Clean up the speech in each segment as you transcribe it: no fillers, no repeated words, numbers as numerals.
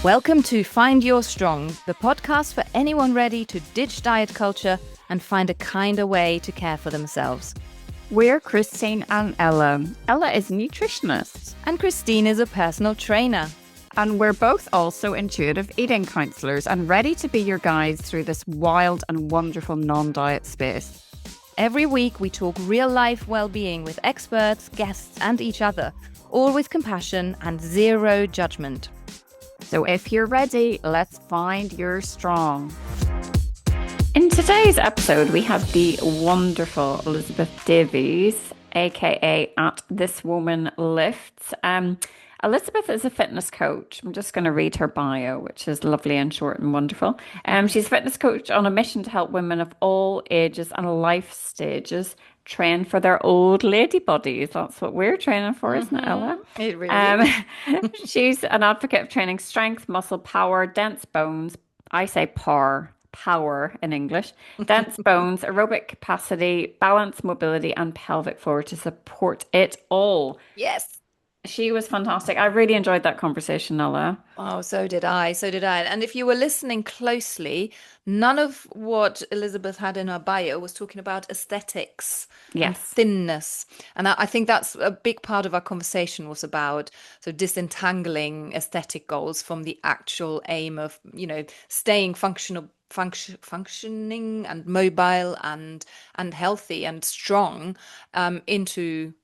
Welcome to Find Your Strong, the podcast for anyone ready to ditch diet culture and find a kinder way to care for themselves. We're Christine and Ella. Ella is a nutritionist. And Christine is a personal trainer. And we're both also intuitive eating counsellors and ready to be your guides through this wild and wonderful non-diet space. Every week we talk real-life well-being with experts, guests and each other, all with compassion and zero judgment. So if you're ready, let's find your strong. In today's episode, we have the wonderful Elizabeth Davies, aka at This Woman Lifts. Elizabeth is a fitness coach. I'm just going to read her bio, which is lovely and short and wonderful. She's a fitness coach on a mission to help women of all ages and life stages train for their old lady bodies. That's what we're training for, isn't it, Ella? It really is. She's an advocate of training strength, muscle power, dense bones. I say power in English, dense bones, aerobic capacity, balance, mobility, and pelvic floor to support it all. Yes. She was fantastic. I really enjoyed that conversation, Ella. Oh, so did I. So did I. And if you were listening closely, none of what Elizabeth had in her bio was talking about aesthetics and thinness. And I think that's a big part of our conversation was about so disentangling aesthetic goals from the actual aim of, staying functioning and mobile and healthy and strong into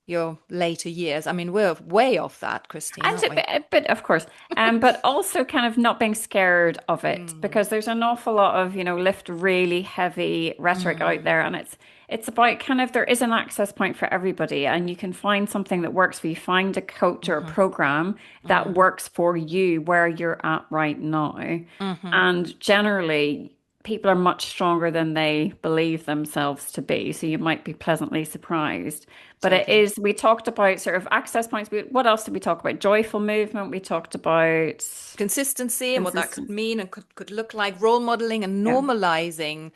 your later years. I mean, we're way off that, Christine, aren't we? A bit, of course. But also kind of not being scared of it because there's an awful lot of, lift really heavy rhetoric out there. And it's about kind of there is an access point for everybody and you can find something that works for you. Find a coach or a program that works for you where you're at right now. And generally, people are much stronger than they believe themselves to be. So you might be pleasantly surprised. But it is, we talked about sort of access points. What else did we talk about? Joyful movement. We talked about consistency and what that could mean and could look like, role modeling and normalizing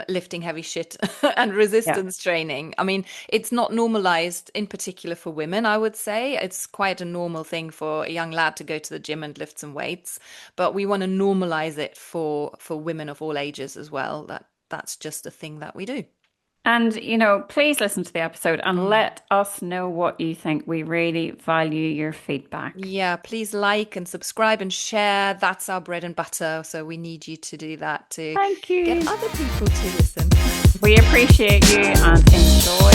lifting heavy shit and resistance training. I mean, it's not normalized in particular for women, I would say. It's quite a normal thing for a young lad to go to the gym and lift some weights, but we want to normalize it for women of all ages as well. That's just a thing that we do. And, please listen to the episode and let us know what you think. We really value your feedback. Yeah, please like and subscribe and share. That's our bread and butter. So we need you to do that to Thank you. Get other people to listen. We appreciate you and enjoy.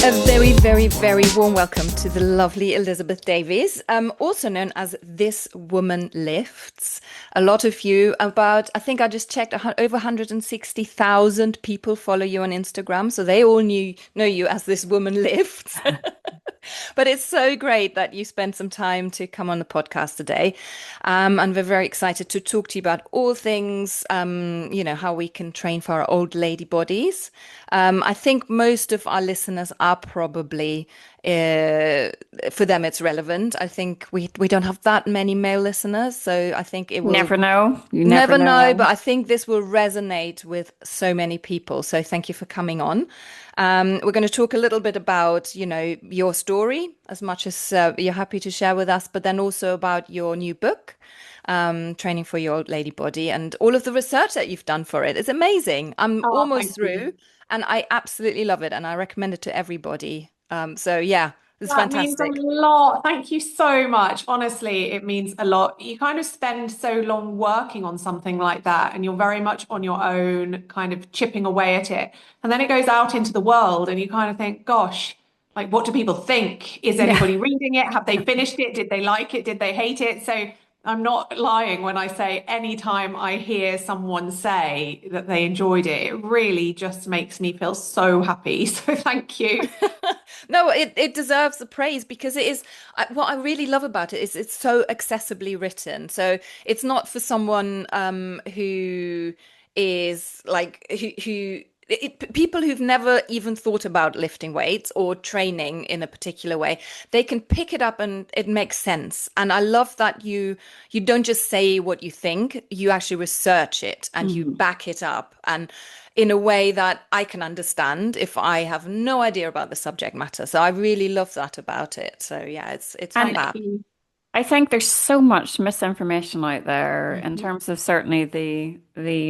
A very, very, very warm welcome to the lovely Elizabeth Davies, also known as This Woman Lifts. A lot of you, I think I just checked, over 160,000 people follow you on Instagram, so they all know you as This Woman Lifts. But it's so great that you spent some time to come on the podcast today. And we're very excited to talk to you about all things, how we can train for our old lady bodies. I think most of our listeners are probably, for them, it's relevant. I think we don't have that many male listeners. So I think it will... Never know. You never know. But I think this will resonate with so many people. So thank you for coming on. We're going to talk a little bit about, your story as much as you're happy to share with us, but then also about your new book, Training for Your Old Lady Body, and all of the research that you've done for it. It's amazing. I'm almost through and I absolutely love it. And I recommend it to everybody. So yeah, it's fantastic. That means a lot. Thank you so much. Honestly, it means a lot. You kind of spend so long working on something like that and you're very much on your own, kind of chipping away at it. And then it goes out into the world and you kind of think, gosh, like, what do people think? Is anybody reading it? Have they finished it? Did they like it? Did they hate it? So I'm not lying when I say anytime I hear someone say that they enjoyed it, it really just makes me feel so happy. So thank you. No, it deserves the praise because it is what I really love about it is it's so accessibly written. So it's not for someone who is like who people who've never even thought about lifting weights or training in a particular way, they can pick it up and it makes sense. And I love that you don't just say what you think, you actually research it and you Mhm. back it up, and in a way that I can understand if I have no idea about the subject matter. So I really love that about it. So yeah, it's And fab. I think there's so much misinformation out there in Mhm. terms of certainly the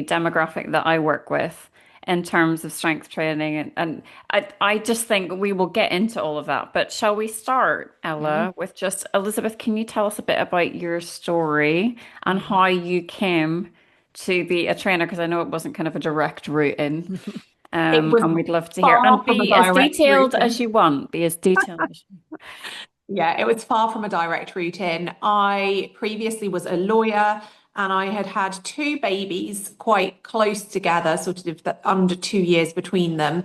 demographic that I work with in terms of strength training and I just think we will get into all of that. But shall we start, Mhm. Ella, with just Elizabeth, can you tell us a bit about your story and Mhm. how you came to be a trainer? Because I know it wasn't kind of a direct route in. It was And we'd love to hear. far And from a be as direct route detailed in. as you want. Be as detailed as you Yeah, it was far from a direct route in. I previously was a lawyer and I had had two babies quite close together, sort of under 2 years between them.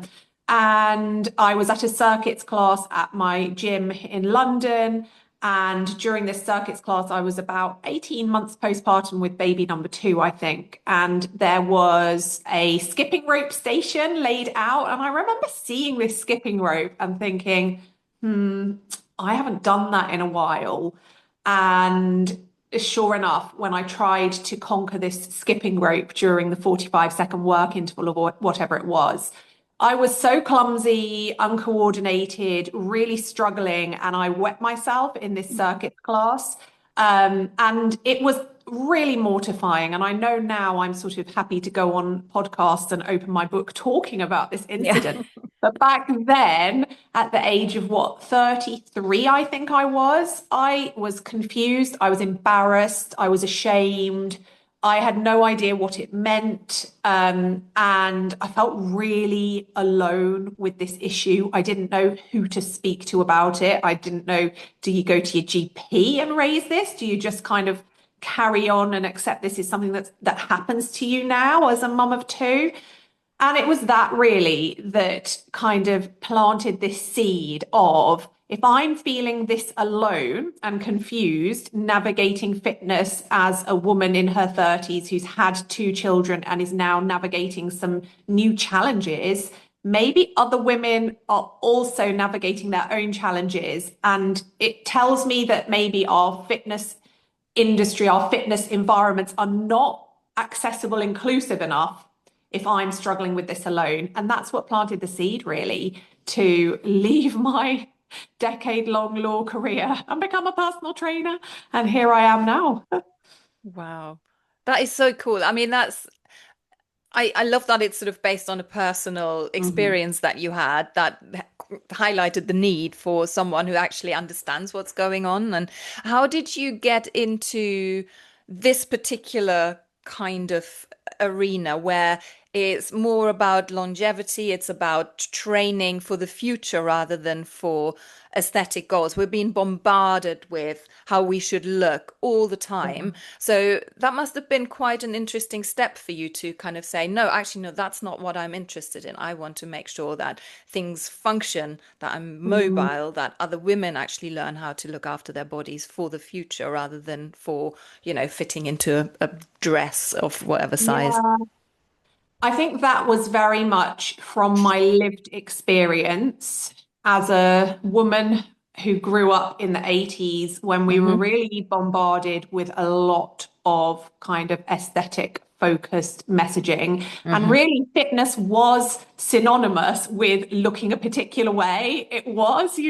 And I was at a circuits class at my gym in London. And during this circuits class, I was about 18 months postpartum with baby number two, I think. And there was a skipping rope station laid out. And I remember seeing this skipping rope and thinking, I haven't done that in a while. And sure enough, when I tried to conquer this skipping rope during the 45-second work interval or whatever it was, I was so clumsy, uncoordinated, really struggling, and I wet myself in this circuit class. And it was really mortifying. And I know now I'm sort of happy to go on podcasts and open my book talking about this Yeah. incident. But back then, at the age of what, 33, I think I was confused. I was embarrassed. I was ashamed. I had no idea what it meant. And I felt really alone with this issue. I didn't know who to speak to about it. I didn't know, do you go to your GP and raise this? Do you just kind of carry on and accept this is something that happens to you now as a mum of two? And it was that really that kind of planted this seed of if I'm feeling this alone and confused, navigating fitness as a woman in her 30s who's had two children and is now navigating some new challenges, maybe other women are also navigating their own challenges. And it tells me that maybe our fitness industry, our fitness environments are not accessible, inclusive enough if I'm struggling with this alone. And that's what planted the seed, really, to leave my decade-long law career and become a personal trainer. And here I am now. Wow. That is so cool. I mean, I love that it's sort of based on a personal Mhm. experience that you had that highlighted the need for someone who actually understands what's going on. And how did you get into this particular kind of arena where it's more about longevity, it's about training for the future rather than for aesthetic goals? We're being bombarded with how we should look all the time. So that must have been quite an interesting step for you to kind of say, no, actually, no, that's not what I'm interested in. I want to make sure that things function, that I'm Mm. mobile, that other women actually learn how to look after their bodies for the future rather than for, fitting into a dress of whatever size. Yeah. I think that was very much from my lived experience as a woman who grew up in the 80s when we were Hmm. really bombarded with a lot of kind of aesthetic focused messaging. And Hmm. really, fitness was synonymous with looking a particular way. It was, Hmm.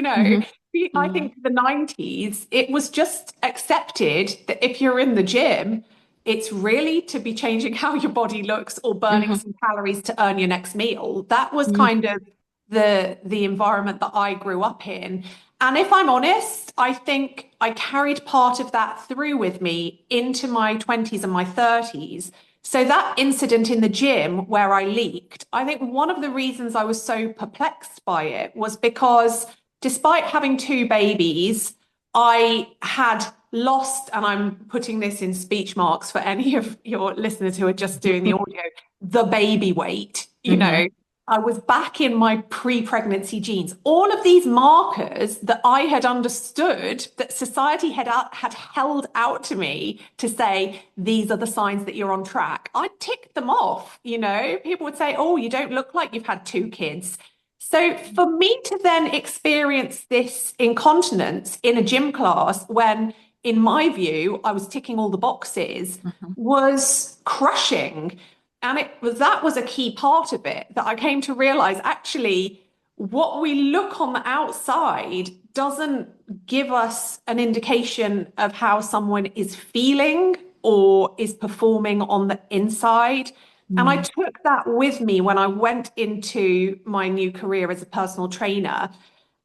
I Mhm. think the 90s, it was just accepted that if you're in the gym, it's really to be changing how your body looks or burning Hmm. some calories to earn your next meal. That was kind of the environment that I grew up in. And if I'm honest, I think I carried part of that through with me into my 20s and my 30s. So that incident in the gym where I leaked, I think one of the reasons I was so perplexed by it was because despite having two babies, I had lost, and I'm putting this in speech marks for any of your listeners who are just doing the audio, the baby weight, Hmm. I was back in my pre-pregnancy genes. All of these markers that I had understood that society had held out to me to say, these are the signs that you're on track. I ticked them off, you know. People would say, oh, you don't look like you've had 2 kids. So for me to then experience this incontinence in a gym class when, in my view, I was ticking all the boxes was crushing. And that was a key part of it that I came to realize actually what we look on the outside doesn't give us an indication of how someone is feeling or is performing on the inside. And I took that with me when I went into my new career as a personal trainer.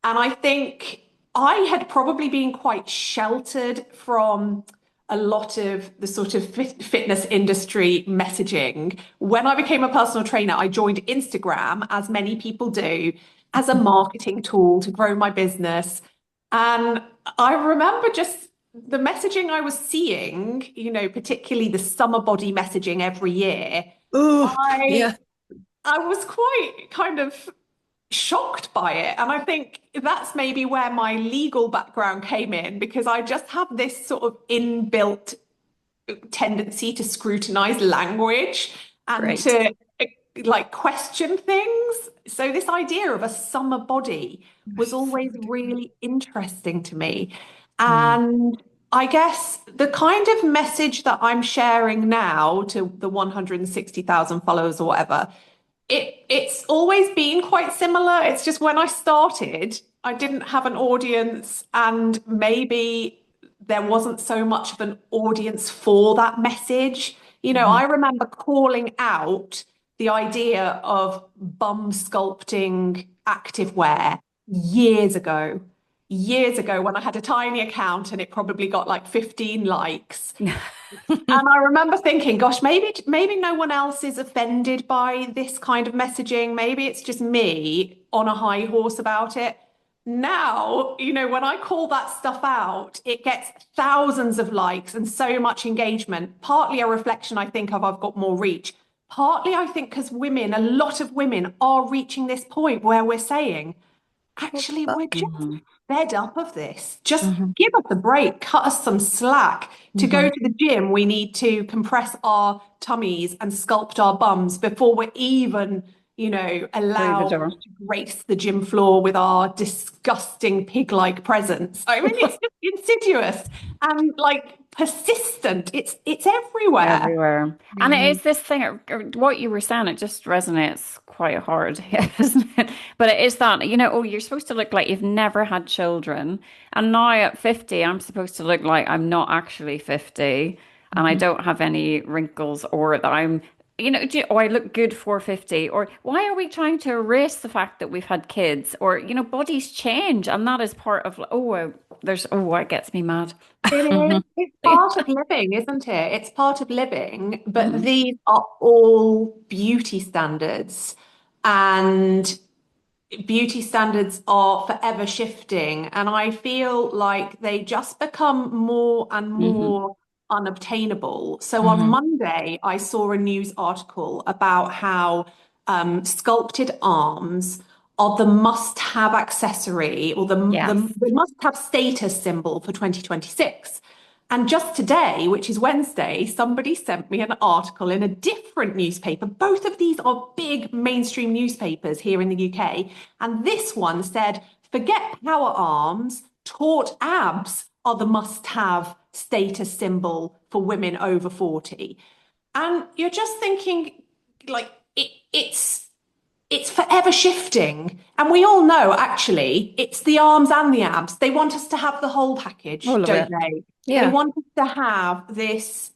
And I think I had probably been quite sheltered from a lot of the sort of fitness industry messaging. When I became a personal trainer, I joined Instagram, as many people do, as a marketing tool to grow my business. And I remember just the messaging I was seeing, you know, particularly the summer body messaging every year. Oh, I yeah. I was quite kind of shocked by it. And I think that's maybe where my legal background came in, because I just have this sort of inbuilt tendency to scrutinize language and Great. to like question things. So this idea of a summer body was always really interesting to me. Mm. And I guess the kind of message that I'm sharing now to the 160,000 followers or whatever, it's always been quite similar. It's just when I started, I didn't have an audience, and maybe there wasn't so much of an audience for that message. You know, I remember calling out the idea of bum sculpting activewear years ago when I had a tiny account and it probably got like 15 likes. And I remember thinking, gosh, maybe no one else is offended by this kind of messaging. Maybe it's just me on a high horse about it. Now, you know, when I call that stuff out, it gets thousands of likes and so much engagement. Partly a reflection, I think, of I've got more reach. Partly, I think, because women, a lot of women are reaching this point where we're saying, actually, we're just Mhm. fed up of this. Just Mhm. give us a break, cut us some slack. To go Mhm. to the gym, we need to compress our tummies and sculpt our bums before we're even, you know, Through the allowed door. to grace the gym floor with our disgusting pig-like presence. I mean, it's just insidious and like persistent. It's everywhere. Everywhere. And it is this thing, what you were saying, it just resonates quite hard, isn't it? But it is that, you know, oh, you're supposed to look like you've never had children. And now at 50, I'm supposed to look like I'm not actually 50 and I Mhm. don't have any wrinkles or that I'm, you know, or I look good for 50. Or why are we trying to erase the fact that we've had kids? Or, you know, bodies change. And that is part of, it gets me mad. It is. Mhm. It's part of living, isn't it? It's part of living, but Mhm. these are all beauty standards, and beauty standards are forever shifting. And I feel like they just become more and Mhm. more unobtainable. So on Mhm. Monday, I saw a news article about how sculpted arms are the must-have accessory, or Yes. the must-have status symbol for 2026. And just today, which is Wednesday, somebody sent me an article in a different newspaper. Both of these are big mainstream newspapers here in the UK. And this one said, forget power arms, taut abs are the must-have status symbol for women over 40. And you're just thinking, like, it's forever shifting. And we all know, actually, it's the arms and the abs. They want us to have the whole package, All of don't it. they? They Yeah. want us to have this,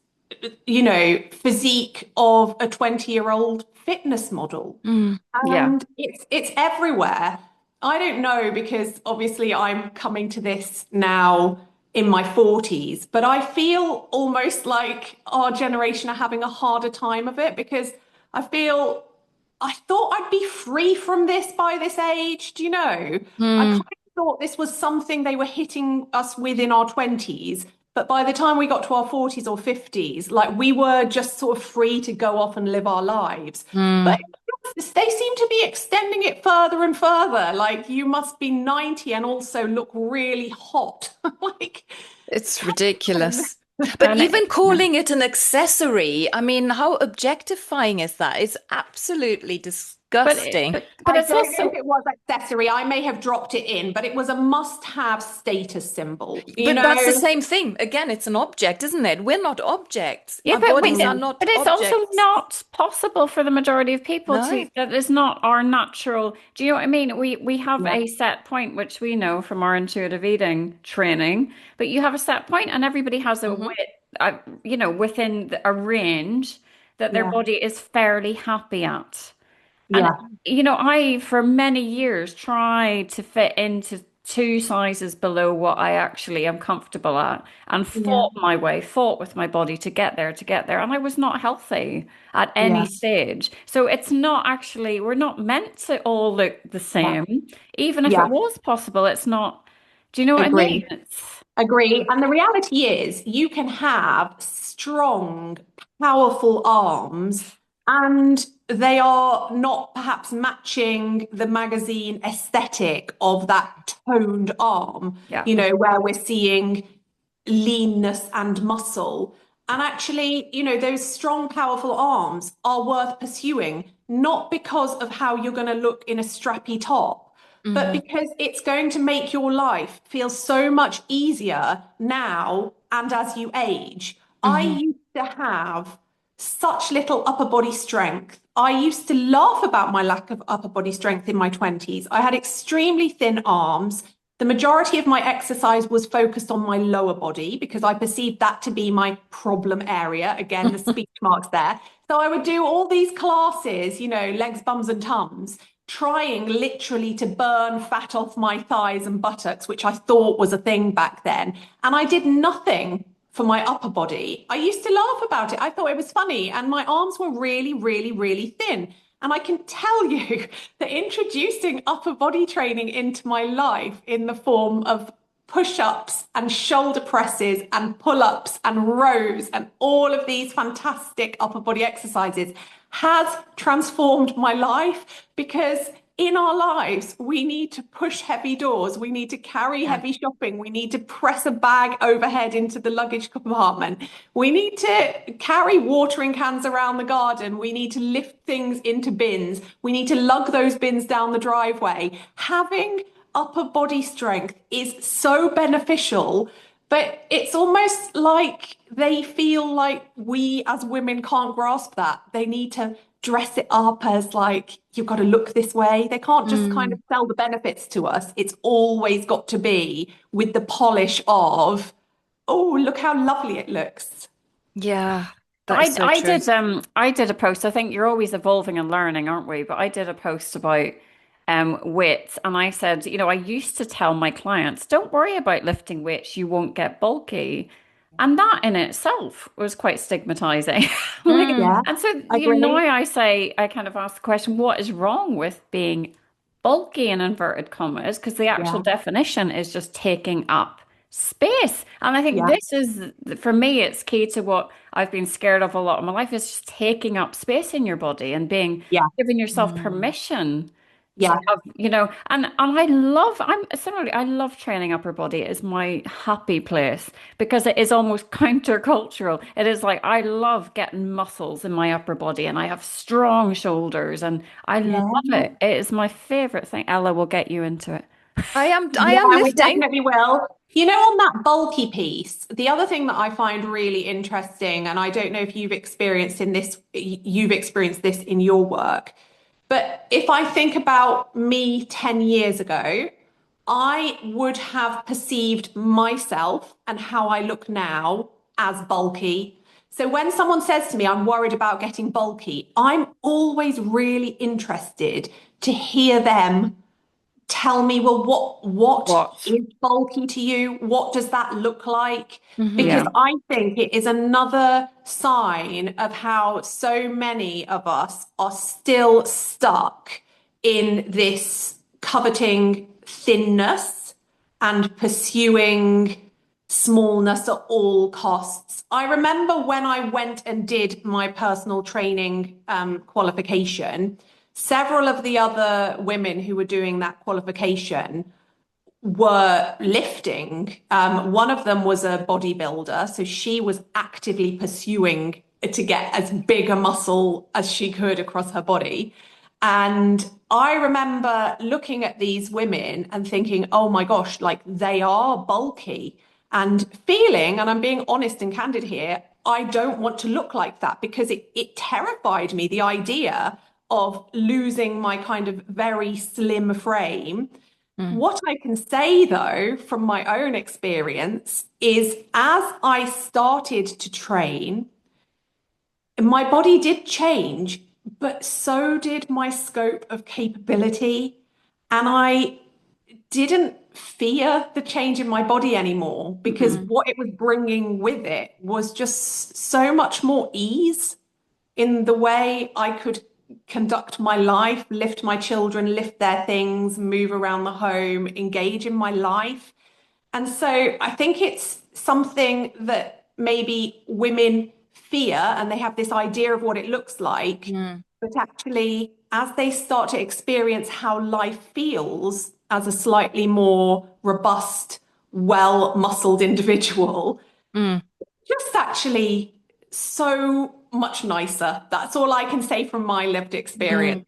you know, physique of a 20-year-old fitness model. Mm. Yeah. And it's everywhere. I don't know, because obviously I'm coming to this now in my 40s, but I feel almost like our generation are having a harder time of it, because I feel I thought I'd be free from this by this age. Do you know? I kind Mm. of thought this was something they were hitting us with in our 20s, But by the time we got to our 40s or 50s, like we were just sort of free to go off and live our lives. But Mm. they seem to be extending it further and further. Like you must be 90 and also look really hot. Like, It's come on. ridiculous. But And even yeah. calling it an accessory, I mean, how objectifying is that? It's absolutely disgusting. But I it's don't know if also it was accessory. I may have dropped it in, but it was a must-have status symbol. You But that's the know? same thing. Again, it's an object, isn't it? We're not objects. yeah, Our bodies are Mm, not but it's also objects. not possible for the majority of people to. No. That is not our natural. Do you know what I mean? We have yeah, a set point which we know from our intuitive eating training, but you have a set point, and everybody has a Hmm. width, within a range that their yeah, body is fairly happy at. And, yeah, I, for many years, tried to fit into two sizes below what I actually am comfortable at and yeah, fought with my body to get there. And I was not healthy at any yeah, stage. So it's not actually, we're not meant to all look the yeah, same. Even if it yeah. was possible, it's not, do you know what I mean? Agree. Agree. And the reality is, you can have strong, powerful arms, and they are not perhaps matching the magazine aesthetic of that toned arm, Yeah. where we're seeing leanness and muscle. And actually, those strong, powerful arms are worth pursuing, not because of how you're going to look in a strappy top, but Hmm. because it's going to make your life feel so much easier now and as you age. I Hmm. used to have such little upper body strength. I used to laugh about my lack of upper body strength in my 20s. I had extremely thin arms. The majority of my exercise was focused on my lower body because I perceived that to be my problem area. Again, the speech marks there. So I would do all these classes, legs, bums, and tums, trying literally to burn fat off my thighs and buttocks, which I thought was a thing back then. And I did nothing for my upper body. I used to laugh about it. I thought it was funny. And my arms were really, really, really thin. And I can tell you that introducing upper body training into my life in the form of push-ups and shoulder presses and pull-ups and rows and all of these fantastic upper body exercises has transformed my life, because in our lives, we need to push heavy doors. We need to carry Yeah. heavy shopping. We need to press a bag overhead into the luggage compartment. We need to carry watering cans around the garden. We need to lift things into bins. We need to lug those bins down the driveway. Having upper body strength is so beneficial, but it's almost like they feel like we as women can't grasp that. They need to dress it up as like, you've got to look this way. They can't just kind of Mm. sell the benefits to us. It's always got to be with the polish of, oh, look how lovely it looks. Yeah, that is I so I true. did I did a post. I think you're always evolving and learning, aren't we? But I did a post about weight, and I said, I used to tell my clients, don't worry about lifting weights, you won't get bulky. And that in itself was quite stigmatizing. Like, Yeah, Mm. and so now agree. I say, I kind of ask the question, what is wrong with being bulky in inverted commas? Because the actual Yeah, definition is just taking up space. And I think yeah, this is, for me, it's key to what I've been scared of a lot of my life is just taking up space in your body and yeah, giving yourself Mm. permission to yeah, have, and I love training upper body. It is my happy place because it is almost countercultural. It is like I love getting muscles in my upper body and I have strong shoulders and I love yeah. it. It is my favorite thing. Ella will get you into it. I am Yeah, we lifting. definitely will. On that bulky piece, the other thing that I find really interesting, and I don't know if you've experienced this in your work, but if I think about me 10 years ago, I would have perceived myself and how I look now as bulky. So when someone says to me, I'm worried about getting bulky, I'm always really interested to hear them tell me, well, what What? is bulky to you? What does that look like? Because Yeah. Hmm. I think it is another sign of how so many of us are still stuck in this coveting thinness and pursuing smallness at all costs. I remember when I went and did my personal training qualification, several of the other women who were doing that qualification were lifting. One of them was a bodybuilder, so she was actively pursuing to get as big a muscle as she could across her body. And I remember looking at these women and thinking, oh my gosh, like they are bulky and feeling, and I'm being honest and candid here, I don't want to look like that because it terrified me, the idea of losing my kind of very slim frame. What I can say, though, from my own experience, is as I started to train, my body did change, but so did my scope of capability. And I didn't fear the change in my body anymore because what it was bringing with it was just so much more ease in the way I could conduct my life, lift my children, lift their things, move around the home, engage in my life. And so I think it's something that maybe women fear and they have this idea of what it looks like. But actually, as they start to experience how life feels as a slightly more robust, well-muscled individual, just actually so much nicer. That's all I can say from my lived experience.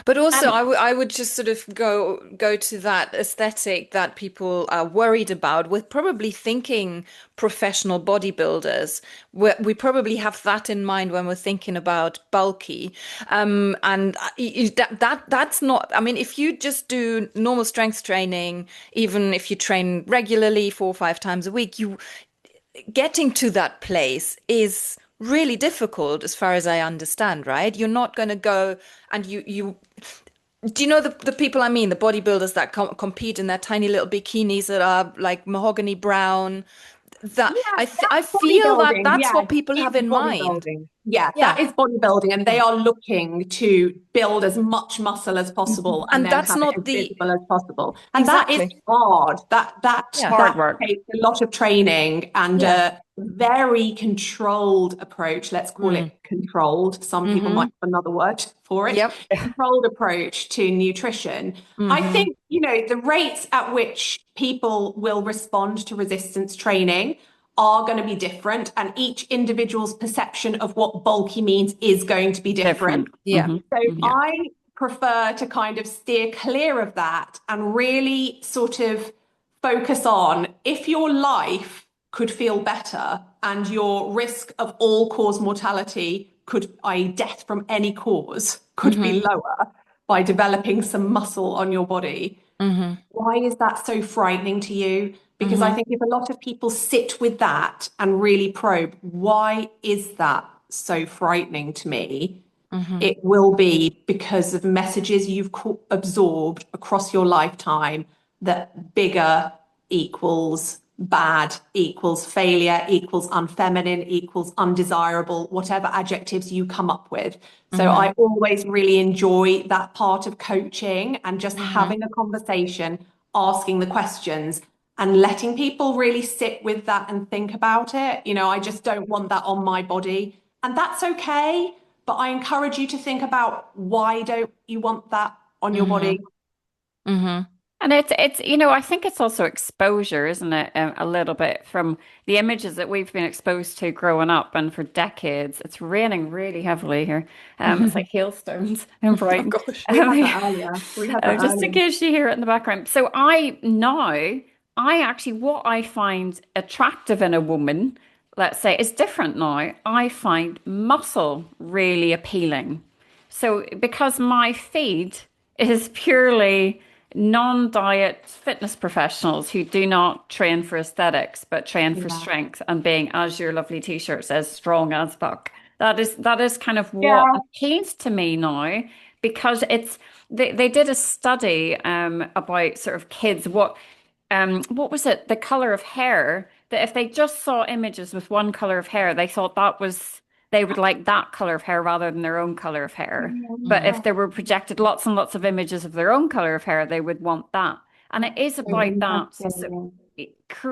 But also, And I would just sort of go to that aesthetic that people are worried about. We're probably thinking professional bodybuilders. We probably have that in mind when we're thinking about bulky. And that's not. I mean, if you just do normal strength training, even if you train regularly 4 or 5 times a week, you getting to that place is really difficult as far as I understand, right? You're not going to go and you do you know the people I mean, the bodybuilders that compete in their tiny little bikinis that are like mahogany brown? That yeah, I that's feel that bodybuilding. that's Yeah, what people have it's in mind. bodybuilding. Yeah, Yeah. that is bodybuilding. And they Yeah. are looking to build as much muscle as possible and And then that's have it not as the visible as possible. And that is exactly. hard. That Yeah. Hard that work. takes a lot of training and Yeah. a very controlled approach. Let's call Mm. it controlled. Some people might Mm-hmm. have another word for it. Yep. Controlled approach to nutrition. I Mm-hmm. think, the rates at which people will respond to resistance training are going to be different, and each individual's perception of what bulky means is going to be different. Different. Yeah. So Yeah. I prefer to kind of steer clear of that and really sort of focus on if your life could feel better and your risk of all cause mortality could, i.e., death from any cause, could be Mm-hmm. lower by developing some muscle on your body. Mm-hmm. Why is that so frightening to you? Because I Mm-hmm. think if a lot of people sit with that and really probe, why is that so frightening to me? Mm-hmm. It will be because of messages you've absorbed across your lifetime that bigger equals bad, equals failure, equals unfeminine, equals undesirable, whatever adjectives you come up with. So Mm-hmm. I always really enjoy that part of coaching and just Mm-hmm. having a conversation, asking the questions and letting people really sit with that and think about it. I just don't want that on my body. And that's okay. But I encourage you to think about, why don't you want that on your Mm-hmm. body? Mm-hmm. And it's I think it's also exposure, isn't it? A little bit from the images that we've been exposed to growing up and for decades. It's raining really heavily here. It's like hailstones in Oh Brighton. gosh. We had Um, that earlier. We had that just in earlier. case you hear it in the background. So I actually, what I find attractive in a woman, let's say, is different now. I find muscle really appealing. So because my feed is purely non-diet fitness professionals who do not train for aesthetics, but train for Yeah. strength and being, as your lovely t-shirt says, strong as fuck. That is kind of what Yeah. appeals to me now because they did a study about sort of kids what was it, the color of hair, that if they just saw images with one color of hair they thought they would like that color of hair rather than their own color of hair, but if Mm. there were projected lots and lots of images of their own color of hair they would want that. And it is So about that. So interesting.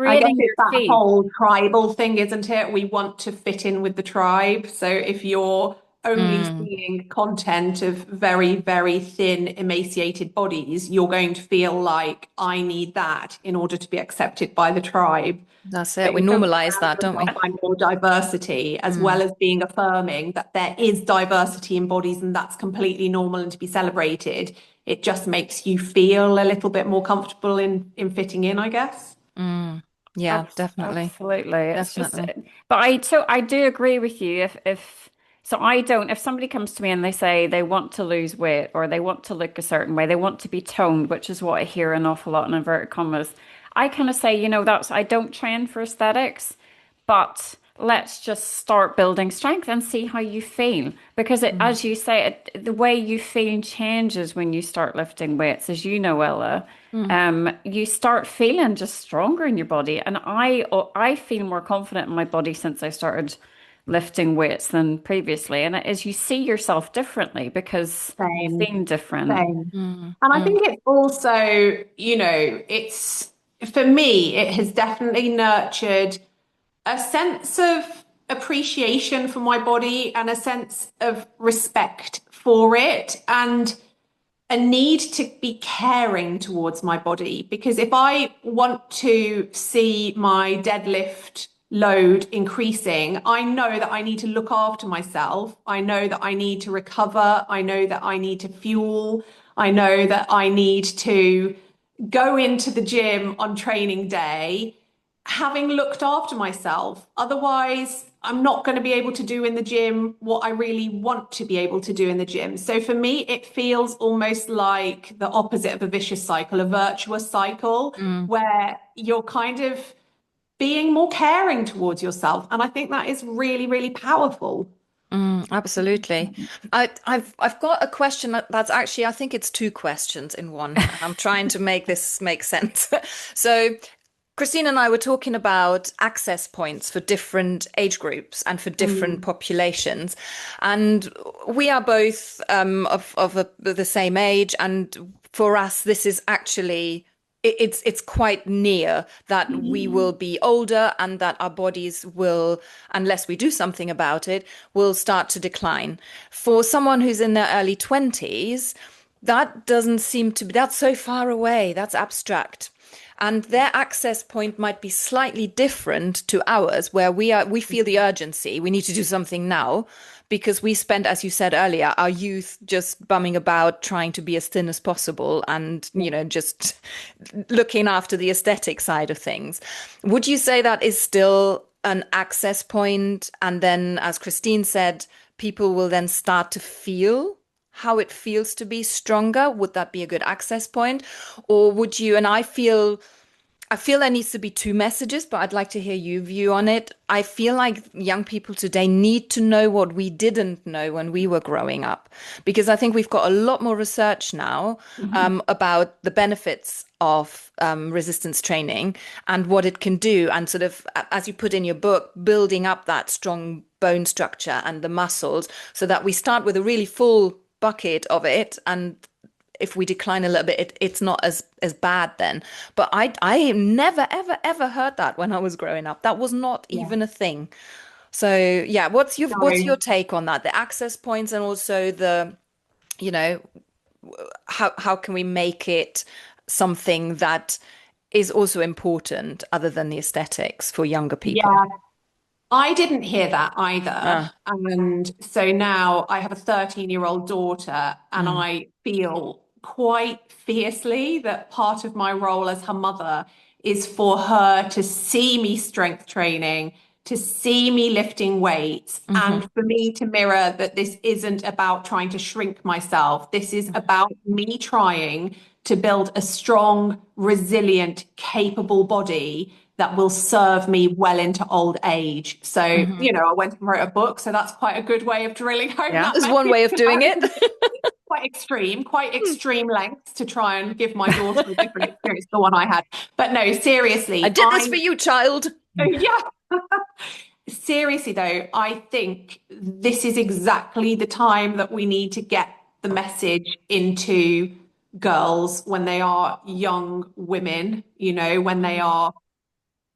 I guess creating it's your that feet. whole tribal thing, isn't it? We want to fit in with the tribe. So if you're only Mm, seeing content of very, very thin, emaciated bodies, you're going to feel like I need that in order to be accepted by the tribe. that's But it. We if you normalize surround that, don't yourself we? by more diversity, as Mm, well as being affirming that there is diversity in bodies and that's completely normal and to be celebrated, it just makes you feel a little bit more comfortable in fitting in, I guess. mm. Yeah, definitely. Absolutely. It's just, Definitely. but I do agree with you. If so, I don't. If somebody comes to me and they say they want to lose weight or they want to look a certain way, they want to be toned, which is what I hear an awful lot in inverted commas. I kind of say, that's I don't train for aesthetics, but let's just start building strength and see how you feel. Because Mm, as you say, the way you feel changes when you start lifting weights, as you know, Ella. mm, You start feeling just stronger in your body, and I feel more confident in my body since I started lifting weights than previously. And it is you see yourself differently because you Same, feel different. same. mm, And I mm, think it's also, it's for me, it has definitely nurtured a sense of appreciation for my body and a sense of respect for it and a need to be caring towards my body. Because if I want to see my deadlift load increasing, I know that I need to look after myself. I know that I need to recover. I know that I need to fuel. I know that I need to go into the gym on training day having looked after myself. Otherwise, I'm not going to be able to do in the gym what I really want to be able to do in the gym. So for me, it feels almost like the opposite of a vicious cycle, a virtuous cycle, mm, where you're kind of being more caring towards yourself. And I think that is really, really powerful. absolutely. I've got a question that's actually, I think it's two questions in one, and I'm trying to make this make sense. So Christine and I were talking about access points for different age groups and for different Mm. populations. And we are both the same age. And for us, this is actually it's quite near that we will be older and that our bodies will, unless we do something about it, will start to decline. For someone who's in their early 20s, that doesn't seem to be, that's so far away, that's abstract. And their access point might be slightly different to ours, where we feel the urgency. We need to do something now because we spent, as you said earlier, our youth just bumming about trying to be as thin as possible and, just looking after the aesthetic side of things. Would you say that is still an access point? And then, as Christine said, people will then start to feel how it feels to be stronger. Would that be a good access point? Or would you, and I feel there needs to be two messages, but I'd like to hear your view on it. I feel like young people today need to know what we didn't know when we were growing up, because I think we've got a lot more research now Mhm. about the benefits of resistance training and what it can do. And sort of, as you put in your book, building up that strong bone structure and the muscles so that we start with a really full bucket of it, and if we decline a little bit, it's not as bad then. But I never ever ever heard that when I was growing up. That was not Yeah. even a thing. So yeah, what's your No. take on that? The access points and also the, you know, how can we make it something that is also important other than the aesthetics for younger people? Yeah. I didn't hear that either. Ah, And so now I have a 13-year-old daughter, and mm, I feel quite fiercely that part of my role as her mother is for her to see me strength training, to see me lifting weights, hmm and for me to mirror that this isn't about trying to shrink myself. This is about me trying to build a strong, resilient, capable body that will serve me well into old age. So, hmm I went and wrote a book. So that's quite a good way of drilling home Yeah, that there's one message way of to doing her it. because it's quite extreme lengths to try and give my daughter a different experience to the one I had. But no, I seriously, did this for you, child. yeah, seriously though, I think this is exactly the time that we need to get the message into girls when they are young women, when they Mhm. are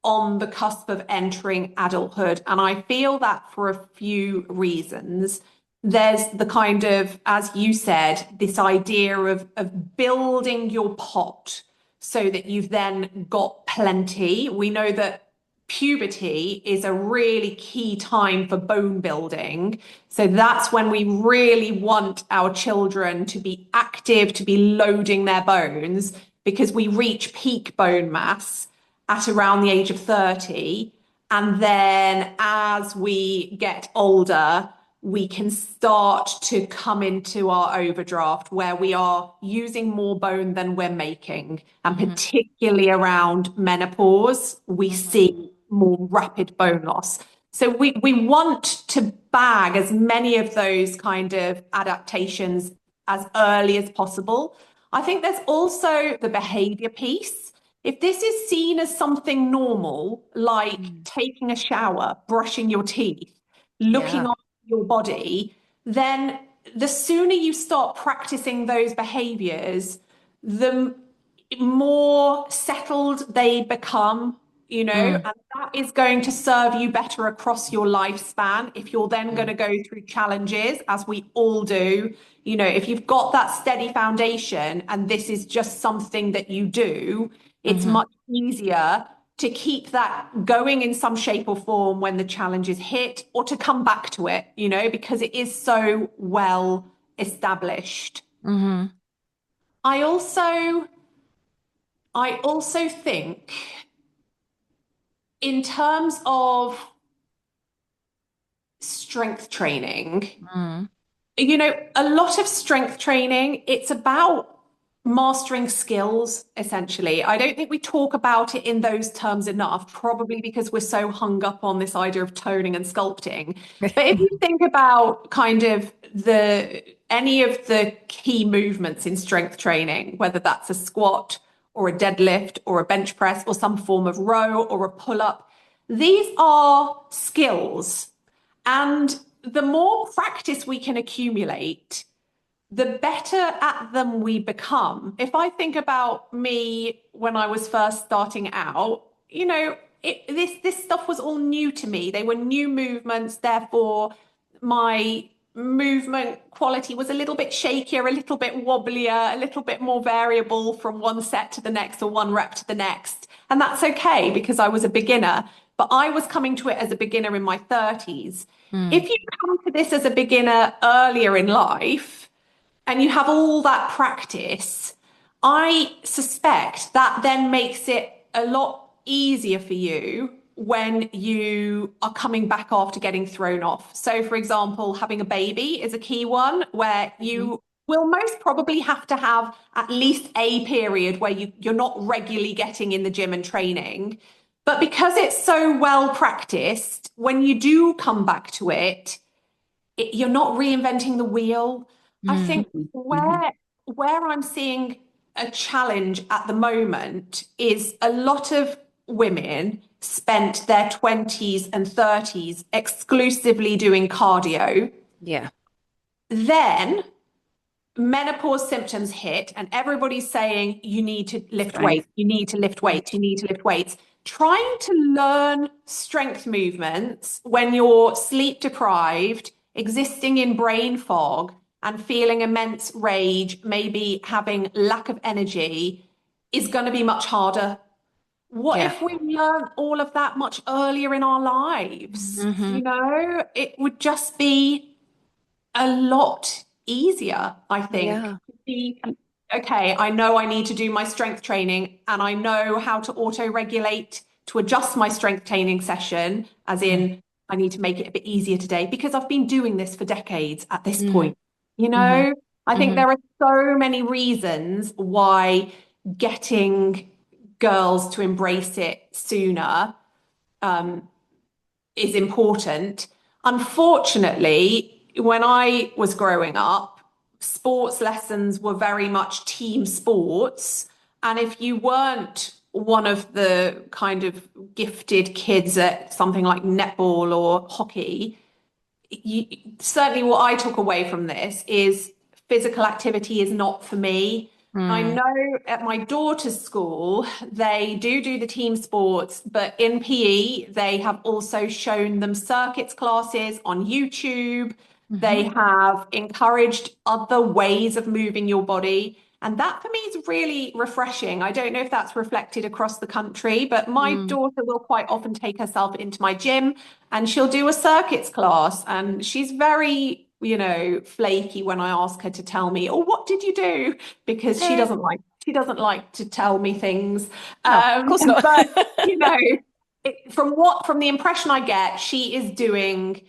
on the cusp of entering adulthood. And I feel that for a few reasons. There's the kind of, as you said, this idea of building your pot so that you've then got plenty. We know that puberty is a really key time for bone building. So that's when we really want our children to be active, to be loading their bones, because we reach peak bone mass at around the age of 30. And then as we get older, we can start to come into our overdraft where we are using more bone than we're making. And particularly around menopause, we see more rapid bone loss. So we want to bag as many of those kind of adaptations as early as possible. I think there's also the behavior piece. If this is seen as something normal, like taking a shower, brushing your teeth, looking after your body, then the sooner you start practicing those behaviors, the more settled they become, and that is going to serve you better across your lifespan. If you're then going to go through challenges, as we all do, if you've got that steady foundation and this is just something that you do, it's much easier to keep that going in some shape or form when the challenges hit, or to come back to it, because it is so well established. I also think, in terms of strength training, a lot of strength training, it's about mastering skills, essentially. I don't think we talk about it in those terms enough, probably because we're so hung up on this idea of toning and sculpting. But if you think about kind of any of the key movements in strength training, whether that's a squat or a deadlift or a bench press or some form of row or a pull-up, these are skills. And the more practice we can accumulate, the better at them we become. If I think about me when I was first starting out, this stuff was all new to me. They were new movements, therefore my movement quality was a little bit shakier, a little bit wobblier, a little bit more variable from one set to the next or one rep to the next. And that's okay because I was a beginner, but I was coming to it as a beginner in my 30s. If you come to this as a beginner earlier in life and you have all that practice, I suspect that then makes it a lot easier for you when you are coming back after getting thrown off. So, for example, having a baby is a key one where you will most probably have to have at least a period where you're not regularly getting in the gym and training. But because it's so well practiced, when you do come back to it, you're not reinventing the wheel. I think where I'm seeing a challenge at the moment is a lot of women spent their 20s and 30s exclusively doing cardio. Yeah. Then menopause symptoms hit and everybody's saying you need to lift weights, you need to lift weights, you need to lift weights. Trying to learn strength movements when you're sleep deprived, existing in brain fog and feeling immense rage, maybe having lack of energy, is going to be much harder. What if we learn all of that much earlier in our lives? It would just be a lot easier, I think. Okay, I know I need to do my strength training and I know how to auto-regulate to adjust my strength training session, as in I need to make it a bit easier today because I've been doing this for decades at this point. I think there are so many reasons why getting girls to embrace it sooner is important. Unfortunately, when I was growing up, sports lessons were very much team sports. And if you weren't one of the kind of gifted kids at something like netball or hockey, certainly what I took away from this is physical activity is not for me. I Mm. know at my daughter's school, they do the team sports, but in PE, they have also shown them circuits classes on YouTube. They Hmm. have encouraged other ways of moving your body. And that for me is really refreshing. I don't know if that's reflected across the country, but my Mm. daughter will quite often take herself into my gym and she'll do a circuits class. And she's very, flaky when I ask her to tell me, oh, what did you do? Because Eh, she doesn't like to tell me things. no, of course not. But you know, from the impression I get, she is doing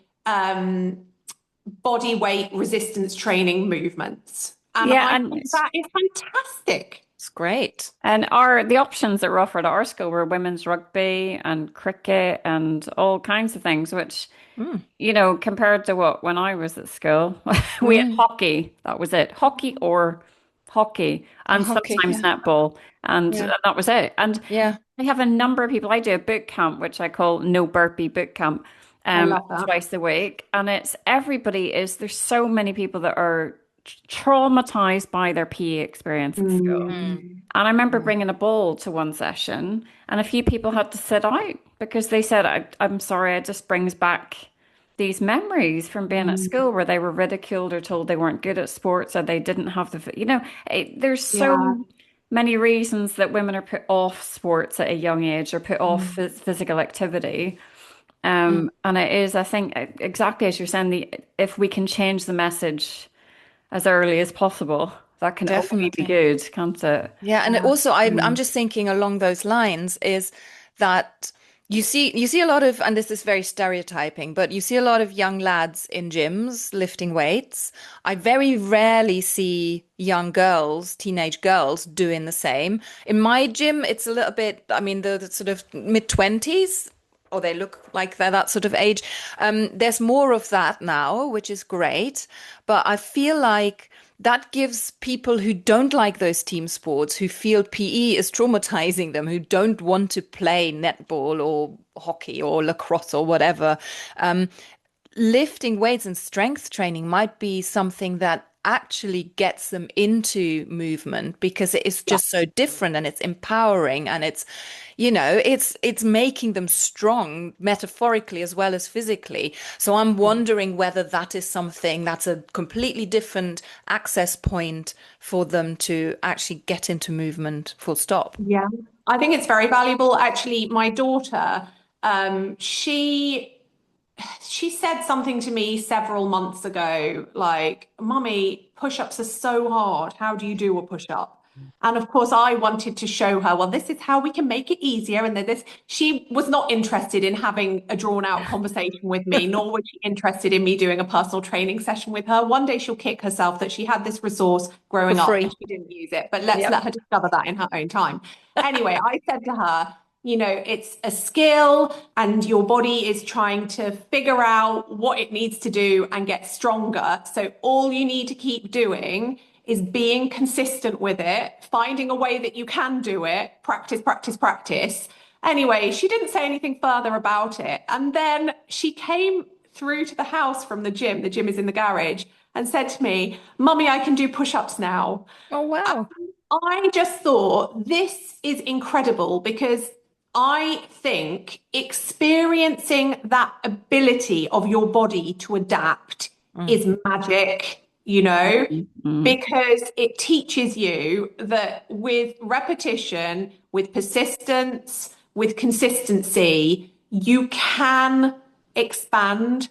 body weight resistance training movements. And Yeah, I and think that is fantastic. It's great. our the options that were offered at our school were women's rugby and cricket and all kinds of things, which, Mm. compared to what when I was at school, we had Mm. hockey. That was it. Hockey or hockey, Oh, and hockey, sometimes yeah. netball, and Yeah. that was it. And Yeah. I have a number of people. I do a boot camp, which I call No Burpee Boot Camp, I love that. twice a week, and it's everybody is. There's so many people that are traumatized by their PE experience at school. Mm. Mm. And I remember Mm. bringing a ball to one session, and a few people had to sit out because they said, I'm sorry, it just brings back these memories from being at Mm. school where they were ridiculed or told they weren't good at sports or they didn't have there's Yeah. so many reasons that women are put off sports at a young age or put off Mm. physical activity. Mm. And it is, I think, exactly as you're saying, if we can change the message as early as possible, that can only be Definitely. good, can't it? Yeah, and Yeah. also I'm Mm. just thinking along those lines is that you see a lot of, and this is very stereotyping, but you see a lot of young lads in gyms lifting weights. I very rarely see young girls, teenage girls doing the same. In my gym, it's a little bit, I mean, the sort of mid-20s, or they look like they're that sort of age. There's more of that now, which is great. But I feel like that gives people who don't like those team sports, who feel PE is traumatizing them, who don't want to play netball or hockey or lacrosse or whatever, lifting weights and strength training might be something that actually gets them into movement because it is Yeah. just so different and it's empowering and it's making them strong metaphorically as well as physically. So I'm wondering whether that is something that's a completely different access point for them to actually get into movement, full stop. Yeah. I think it's very valuable. Actually, my daughter, um, she she said something to me several months ago, like, Mummy, push-ups are so hard. How do you do a push-up? And of course, I wanted to show her, well, this is how we can make it easier. And then she was not interested in having a drawn-out conversation with me, nor was she interested in me doing a personal training session with her. One day she'll kick herself that she had this resource For growing up and free. she didn't use it. But let's Yep. let her discover that in her own time. Anyway, I said to her, it's a skill and your body is trying to figure out what it needs to do and get stronger. So all you need to keep doing is being consistent with it, finding a way that you can do it, practice, practice, practice. Anyway, she didn't say anything further about it. And then she came through to the house from the gym. The gym is in the garage and said to me, Mummy, I can do push-ups now. Oh, wow. I just thought this is incredible because I think experiencing that ability of your body to adapt Mm. is magic, Mm. because it teaches you that with repetition, with persistence, with consistency, you can expand.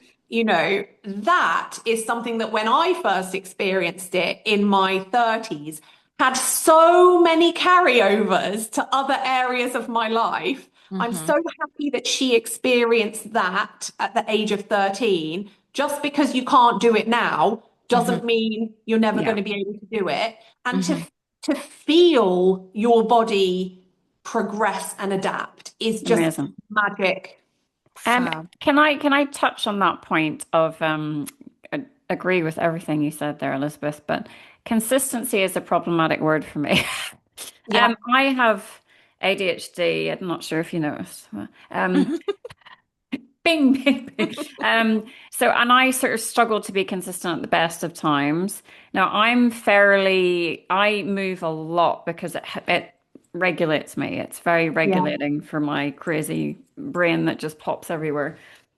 That is something that when I first experienced it in my 30s, had so many carryovers to other areas of my life. I'm Hmm. so happy that she experienced that at the age of 13. Just because you can't do it now Hmm. doesn't mean you're never Yeah, going to be able to do it. And to Hmm. to feel your body progress and adapt is just amazing. magic. Um, Fab. can I touch on that point of agree with everything you said there, Elizabeth, but consistency is a problematic word for me. Yeah. I have ADHD. I'm not sure if you noticed. Um, Bing, bing, bing. And I sort of struggle to be consistent at the best of times. Now, I move a lot because it regulates me. It's very Yeah. regulating for my crazy brain that just pops everywhere.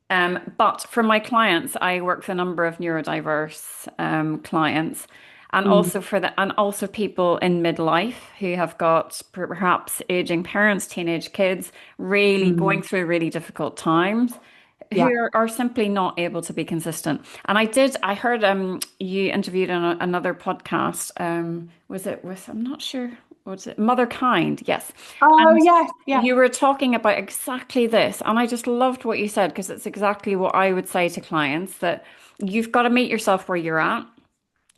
But for my clients, I work with a number of neurodiverse clients, and Mm, also people in midlife who have got perhaps aging parents, teenage kids, really going mm, through really difficult times, who yeah. are simply not able to be consistent. And I heard you interviewed on another podcast. Was it with, I'm not sure, was it Mother Kind? Yes. Oh, And yes, yeah. you were talking about exactly this. And I just loved what you said because it's exactly what I would say to clients that you've got to meet yourself where you're at.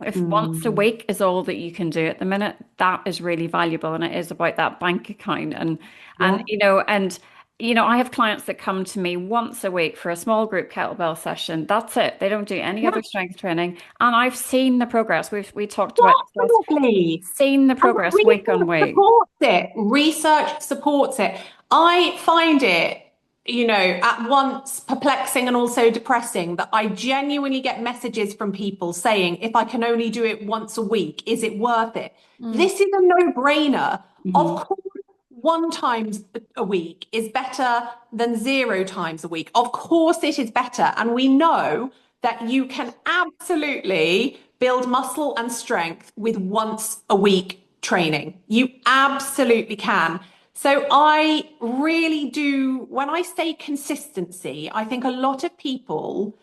If once a Mm, week is all that you can do at the minute, that is really valuable, and it is about that bank account. And yeah. I have clients that come to me once a week for a small group kettlebell session. That's it. They don't do any Yeah, other strength training, and I've seen the progress. We talked about this last. definitely. Seen the And progress week on research week. supports it. Research supports it. I find it, at once perplexing and also depressing that I genuinely get messages from people saying, if I can only do it once a week, is it worth it? Mm. This is a no-brainer. Of Hmm. course, one times a week is better than zero times a week. Of course, it is better. And we know that you can absolutely build muscle and strength with once a week training. You absolutely can. So I really do, when I say consistency, I think a lot of people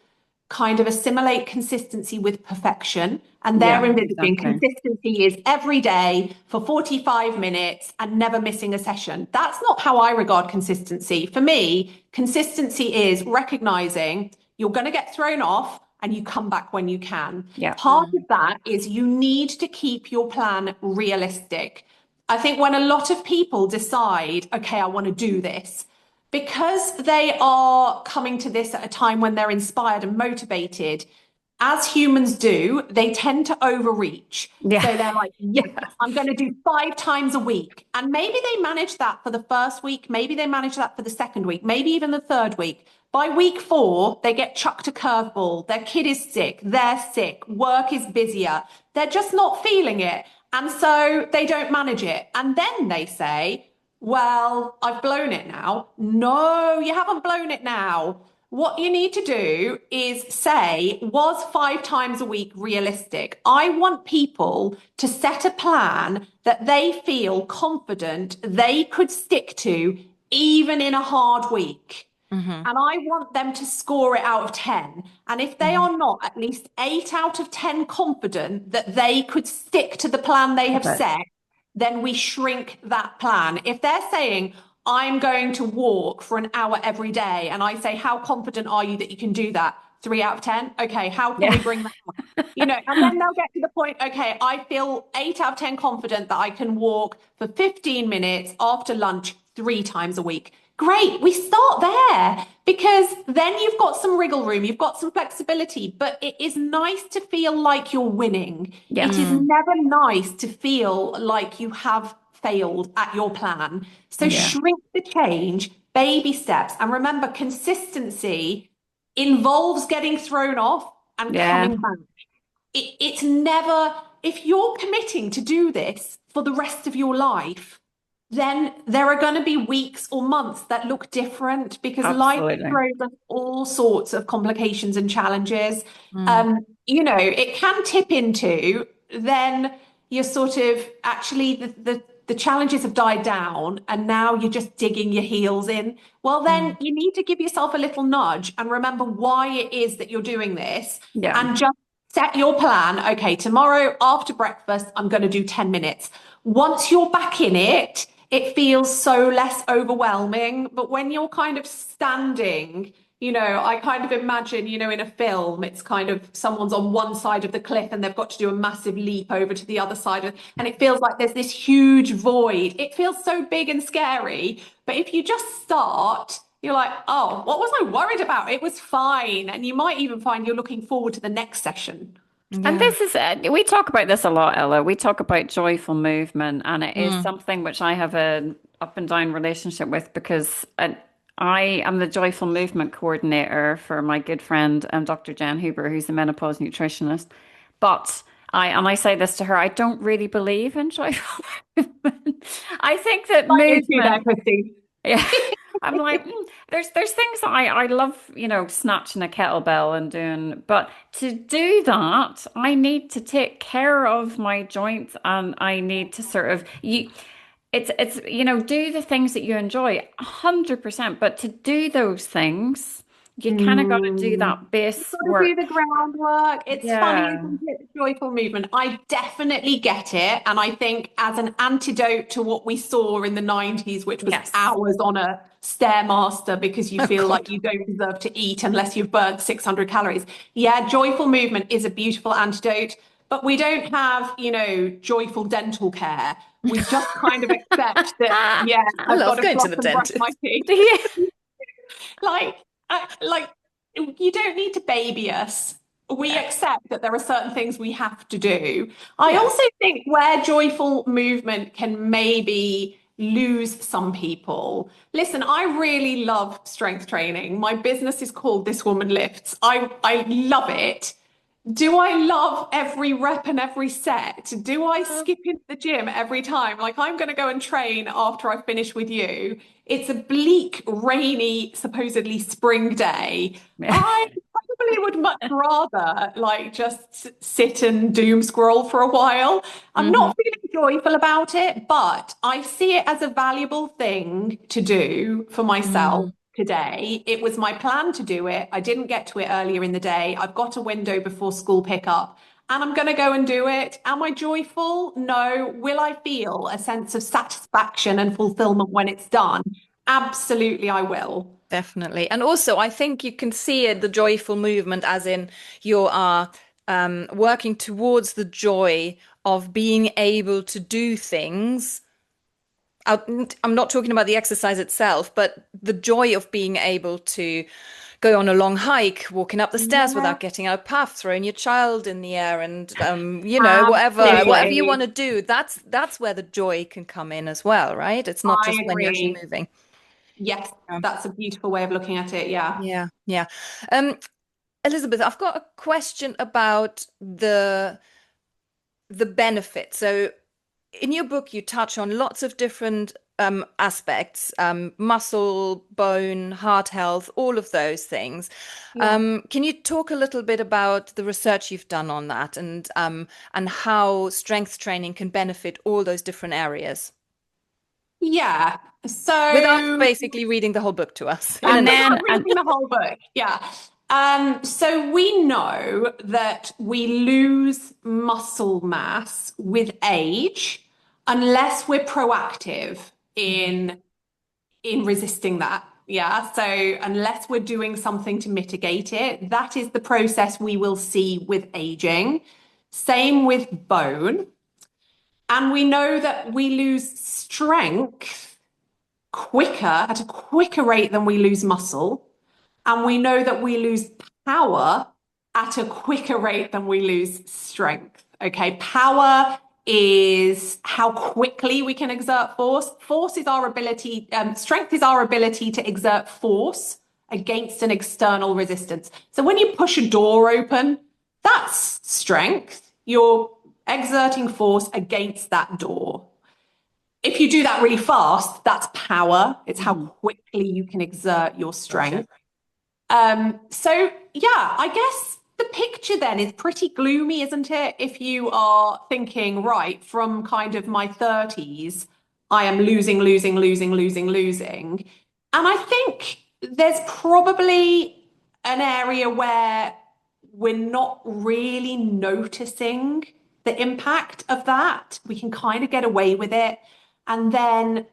kind of assimilate consistency with perfection. And they're Yeah, envisaging exactly. consistency is every day for 45 minutes and never missing a session. That's not how I regard consistency. For me, consistency is recognizing you're going to get thrown off and you come back when you can. Yeah. Part of that is you need to keep your plan realistic. I think when a lot of people decide, okay, I want to do this, because they are coming to this at a time when they're inspired and motivated, as humans do, they tend to overreach. Yeah. So they're like, yes, Yeah. I'm going to do 5 times a week. And maybe they manage that for the first week. Maybe they manage that for the second week, maybe even the third week. By week 4, they get chucked a curveball. Their kid is sick. They're sick. Work is busier. They're just not feeling it. And so they don't manage it. And then they say, well, I've blown it now. No, you haven't blown it now. What you need to do is say, was 5 times a week realistic? I want people to set a plan that they feel confident they could stick to even in a hard week. Hmm. And I want them to score it out of 10. And if they Hmm. are not at least 8 out of 10 confident that they could stick to the plan they have Perfect. set, then we shrink that plan. If they're saying, I'm going to walk for an hour every day, and I say, how confident are you that you can do that? 3 out of 10. Okay, how can we Yeah. bring that up? And then they'll get to the point, okay, I feel 8 out of 10 confident that I can walk for 15 minutes after lunch 3 times a week. Great, we start there because then you've got some wriggle room, you've got some flexibility, but it is nice to feel like you're winning. It is Yes. Mm. never nice to feel like you have failed at your plan. So Yeah. shrink the change, baby steps. And remember, consistency involves getting thrown off and Yeah. coming back. It's never, if you're committing to do this for the rest of your life, then there are going to be weeks or months that look different because life Absolutely. throws us all sorts of complications and challenges. Mm. It can tip into then you're sort of actually the challenges have died down and now you're just digging your heels in. Well, then Mm. you need to give yourself a little nudge and remember why it is that you're doing this Yeah. and just set your plan. Okay, tomorrow after breakfast, I'm going to do 10 minutes. Once you're back in it, it feels so less overwhelming. But when you're kind of standing, I kind of imagine, in a film, it's kind of someone's on one side of the cliff and they've got to do a massive leap over to the other side and it feels like there's this huge void. It feels so big and scary. But if you just start, you're like, oh, what was I worried about? It was fine. And you might even find you're looking forward to the next session. And Yeah. this is, we talk about this a lot, Ella. We talk about joyful movement, and it is Mm. something which I have an up and down relationship with because I am the joyful movement coordinator for my good friend, Dr. Jan Huber, who's a menopause nutritionist. But I say this to her, I don't really believe in joyful movement. I think that Right into there, movement, Christy. yeah, I'm like, there's things that I love, snatching a kettlebell and doing, but to do that, I need to take care of my joints and I need to sort of do the things that you enjoy 100%, but to do those things, you kind of got to do Mm. that base Got to do the work. groundwork. It's funny, Yeah. isn't it? The joyful movement. I definitely get it. And I think as an antidote to what we saw in the 90s, which was Yes. hours on a Stairmaster because you Oh feel like God. you don't deserve to eat unless you've burnt 600 calories. Yeah, joyful movement is a beautiful antidote, but we don't have, joyful dental care. We just kind of accept that, yeah, I I've got love to going to floss the and brush my dentist. teeth. Yeah. Like, like you don't need to baby us. We Yeah. accept that there are certain things we have to do. I Yeah. also think where joyful movement can maybe lose some people. Listen, I really love strength training. My business is called This Woman Lifts. I love it. Do I love every rep and every set? Do I skip into the gym every time? Like, I'm going to go and train after I finish with you. It's a bleak, rainy, supposedly spring day. Yeah. I probably would much rather like just sit and doom scroll for a while. I'm Hmm. not feeling joyful about it, but I see it as a valuable thing to do for myself Mm. today. It was my plan to do it. I didn't get to it earlier in the day. I've got a window before school pickup and I'm going to go and do it. Am I joyful? No. Will I feel a sense of satisfaction and fulfillment when it's done? Absolutely, I will. Definitely. And also, I think you can see it, the joyful movement, as in you are working towards the joy of being able to do things. I'm not talking about the exercise itself, but the joy of being able to go on a long hike, walking up the stairs Yeah, without getting out of path, throwing your child in the air, and whatever you want absolutely. to do. That's where the joy can come in as well, right? It's not I just when you're actually agree. moving. Yes, Yeah, that's a beautiful way of looking at it. Yeah. yeah, yeah. Um, Elizabeth, I've got a question about the benefit. So in your book, you touch on lots of different aspects, muscle, bone, heart health, all of those things. Yeah. Can you talk a little bit about the research you've done on that and how strength training can benefit all those different areas Yeah. without So basically reading the whole book to us in a And without nutshell? then, and reading the whole book, yeah. So we know that we lose muscle mass with age unless we're proactive Mhm. in resisting that. Yeah. So unless we're doing something to mitigate it, that is the process we will see with aging. Same with bone. And we know that we lose strength quicker, at a quicker rate than we lose muscle. And we know that we lose power at a quicker rate than we lose strength. Okay. Power is how quickly we can exert force. Force is our ability, strength is our ability to exert force against an external resistance. So when you push a door open, that's strength. You're exerting force against that door. If you do that really fast, that's power. It's how Mhm. quickly you can exert your Gotcha. strength. So yeah, I guess the picture then is pretty gloomy, isn't it? If you are thinking, right, from kind of my 30s, I am losing, losing, losing, losing, losing. And I think there's probably an area where we're not really noticing the impact of that. We can kind of get away with it. And then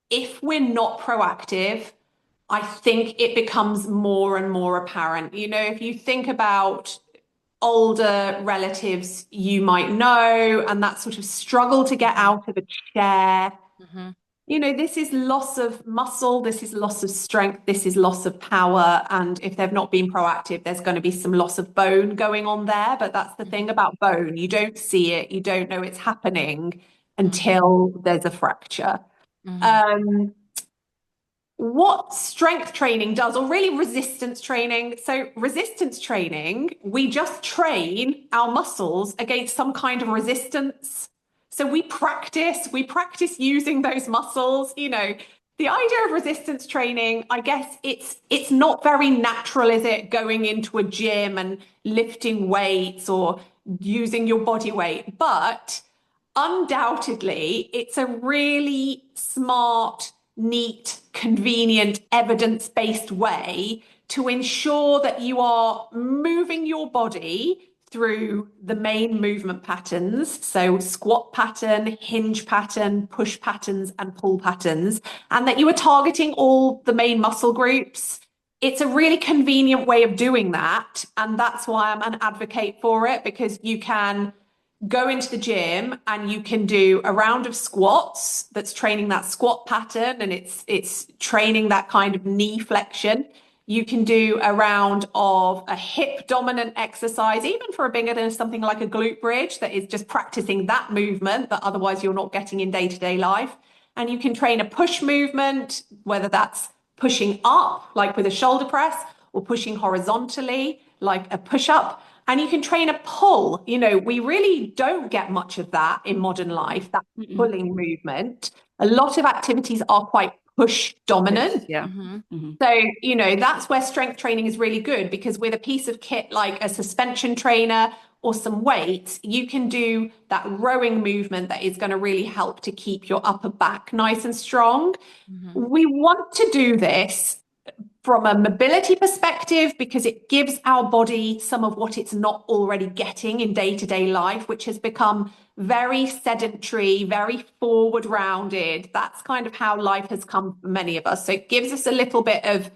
if we're not proactive, I think it becomes more and more apparent. If you think about older relatives you might know and that sort of struggle to get Mhm. out of a chair, Mhm. this is loss of muscle, this is loss of strength, this is loss of power. And if they've not been proactive, there's going to be some loss of bone going on there. But that's the thing about bone. You don't see it, you don't know it's happening Mhm. until there's a fracture. Mhm. Um, what strength training does, or really resistance training. So resistance training, we just train our muscles against some kind of resistance. So we practice using those muscles. The idea of resistance training, I guess it's not very natural, is it? Going into a gym and lifting weights or using your body weight. But undoubtedly, it's a really smart, neat, convenient, evidence-based way to ensure that you are moving your body through the main movement patterns. So squat pattern, hinge pattern, push patterns, and pull patterns, and that you are targeting all the main muscle groups. It's a really convenient way of doing that. And that's why I'm an advocate for it, because you can go into the gym and you can do a round of squats that's training that squat pattern, and it's training that kind of knee flexion. You can do a round of a hip dominant exercise, even for a beginner, something like a glute bridge, that is just practicing that movement that otherwise you're not getting in day-to-day life. And you can train a push movement, whether that's pushing up, like with a shoulder press, or pushing horizontally, like a push-up. And you can train a pull. We really don't get much of that in modern life, that pulling movement. A lot of activities are quite push dominant. Yeah. So, that's where strength training is really good, because with a piece of kit like a suspension trainer or some weights, you can do that rowing movement that is going to really help to keep your upper back nice and strong. We want to do this from a mobility perspective because it gives our body some of what it's not already getting in day-to-day life, which has become very sedentary, very forward rounded. That's kind of how life has come for many of us. So it gives us a little bit of,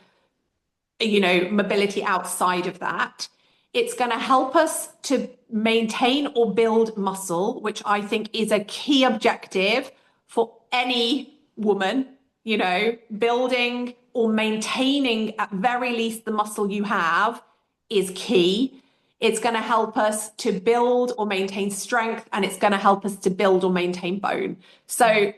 mobility outside of that. It's going to help us to maintain or build muscle, which I think is a key objective for any woman. Building or maintaining at very least the muscle you have is key. It's going to help us to build or maintain strength, and it's going to help us to build or maintain bone. So,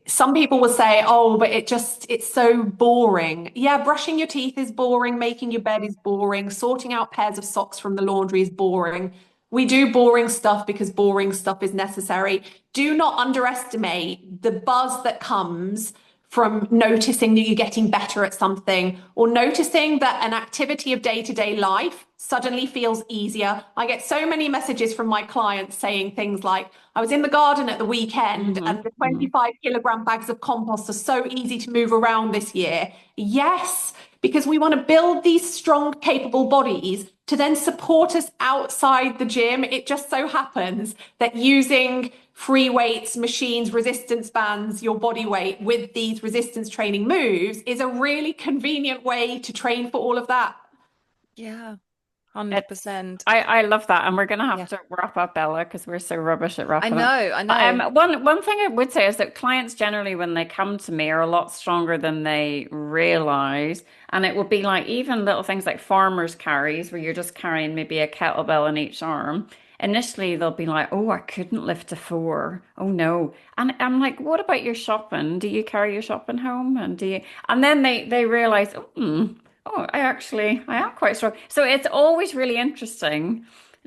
some people will say, oh, but it's so boring. Yeah, brushing your teeth is boring. Making your bed is boring. Sorting out pairs of socks from the laundry is boring. We do boring stuff because boring stuff is necessary. Do not underestimate the buzz that comes from noticing that you're getting better at something, or noticing that an activity of day-to-day life suddenly feels easier. I get so many messages from my clients saying things like, I was in the garden at the weekend and the 25-kilogram bags of compost are so easy to move around this year. Yes, because we want to build these strong, capable bodies to then support us outside the gym. It just so happens that using free weights, machines, resistance bands, your body weight with these resistance training moves is a really convenient way to train for all of that. Yeah, 100%. I love that, and we're gonna have to wrap up, Bella, because we're so rubbish at wrapping up. I know. One thing I would say is that clients generally, when they come to me, are a lot stronger than they realize, and it would be like even little things like farmers carries, where you're just carrying maybe a kettlebell in each arm. Initially, they'll be like, "Oh, I couldn't lift a 4. Oh no!" And I'm like, "What about your shopping? Do you carry your shopping home? And do you?" And then they realize, "Oh, I am quite strong." So it's always really interesting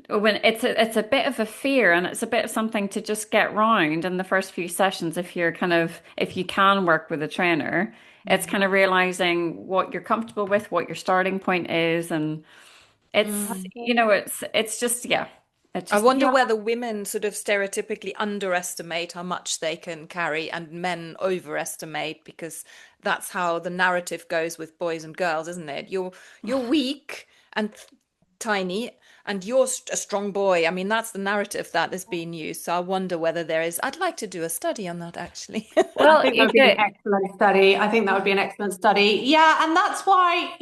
when it's a bit of a fear, and it's a bit of something to just get round in the first few sessions. If you can work with a trainer, it's kind of realizing what you're comfortable with, what your starting point is, and it's just I wonder whether women sort of stereotypically underestimate how much they can carry and men overestimate, because that's how the narrative goes with boys and girls, isn't it? You're weak and tiny and you're a strong boy. I mean, that's the narrative that is being used. So I wonder whether there is. I'd like to do a study on that, actually. Well, I think that would be an excellent study. I think that would be an excellent study. Yeah, and that's why,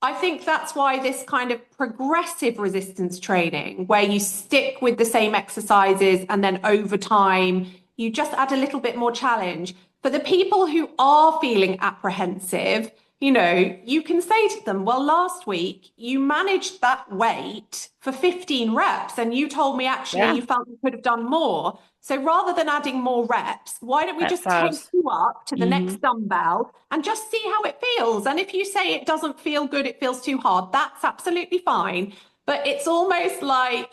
I think that's why this kind of progressive resistance training, where you stick with the same exercises and then over time, you just add a little bit more challenge. For the people who are feeling apprehensive, you can say to them, well, last week you managed that weight for 15 reps and you told me actually Yeah, you felt you could have done more. So rather than adding more reps, why don't we that's just take us. you up to the Hmm. next dumbbell and just see how it feels? And if you say it doesn't feel good, it feels too hard, that's absolutely fine. But it's almost like,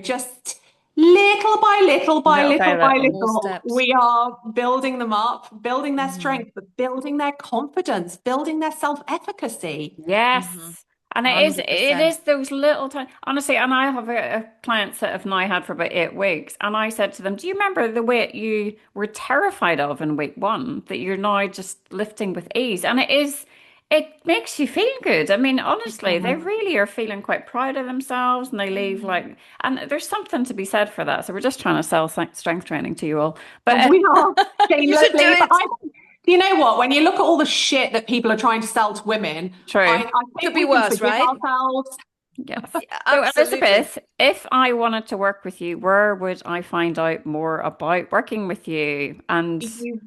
just little by little by Little by little by little. Small little, steps. we are building them up, building their Hmm. strength, but building their confidence, building their self-efficacy. Hmm. Yes. And it is 100%. those little times, honestly, and I have a clients that have now had for about 8 weeks. And I said to them, do you remember the weight you were terrified of in week one that you're now just lifting with ease? And it makes you feel good. I mean, honestly, they Mhm. really are feeling quite proud of themselves and they leave like, and there's something to be said for that. So we're just trying to sell strength training to you all. But And we are You should do shamelessly, but it. do you know what? When you look at all the shit that people are trying to sell to women, true. I Could think be we can worse, forgive right? ourselves. Yes. Yeah, So, absolutely. Elizabeth, if I wanted to work with you, where would I find out more about working with you? And You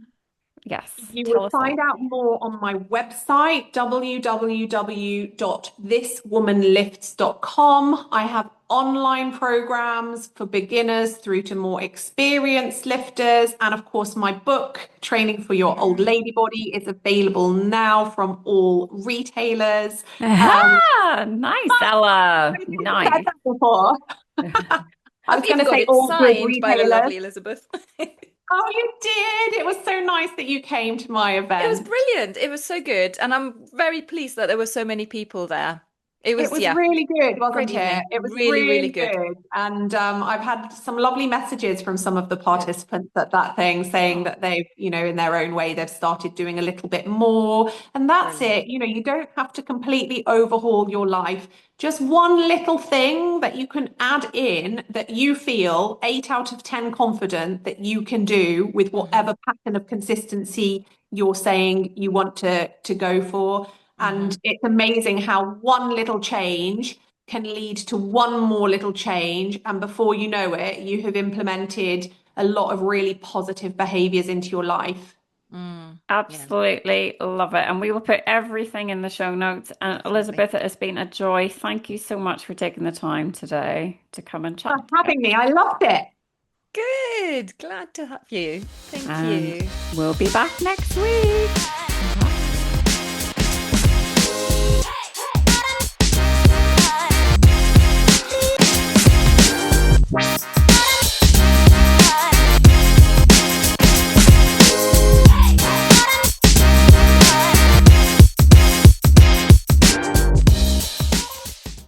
yes, You tell would us find all. out more on my website, www.thiswomanlifts.com. I have online programs for beginners through to more experienced lifters. And of course, my book, Training for Your Old Lady Body, is available now from all retailers. Aha! Nice, I Ella. never said Nice. that before. I I've was going even to got say it all good signed by the retailers. lovely Elizabeth. Oh, you did. It was so nice that you came to my It was event. brilliant. It was so good. And I'm very pleased that there were so many people there. It It was, was yeah, really good, great wasn't it? evening. It was Really, really really good. good. And I've had some lovely messages from some of the participants at that thing saying Oh, that they've, in their own way, they've started doing a little bit more. And that's brilliant. it. You don't have to completely overhaul your life. Just one little thing that you can add in that you feel 8 out of 10 confident that you can do with Hmm. whatever pattern of consistency you're saying you want to go for. Hmm. And it's amazing how one little change can lead to one more little change. And before you know it, you have implemented a lot of really positive behaviors into your life. Mm. Yeah, Absolutely love it. And we will put everything in the show notes. And definitely. Elizabeth, it has been a joy. Thank you so much for taking the time today to come and For chat having together. me. I loved it. Good. Glad to have you. Thank And you. we'll be back next week.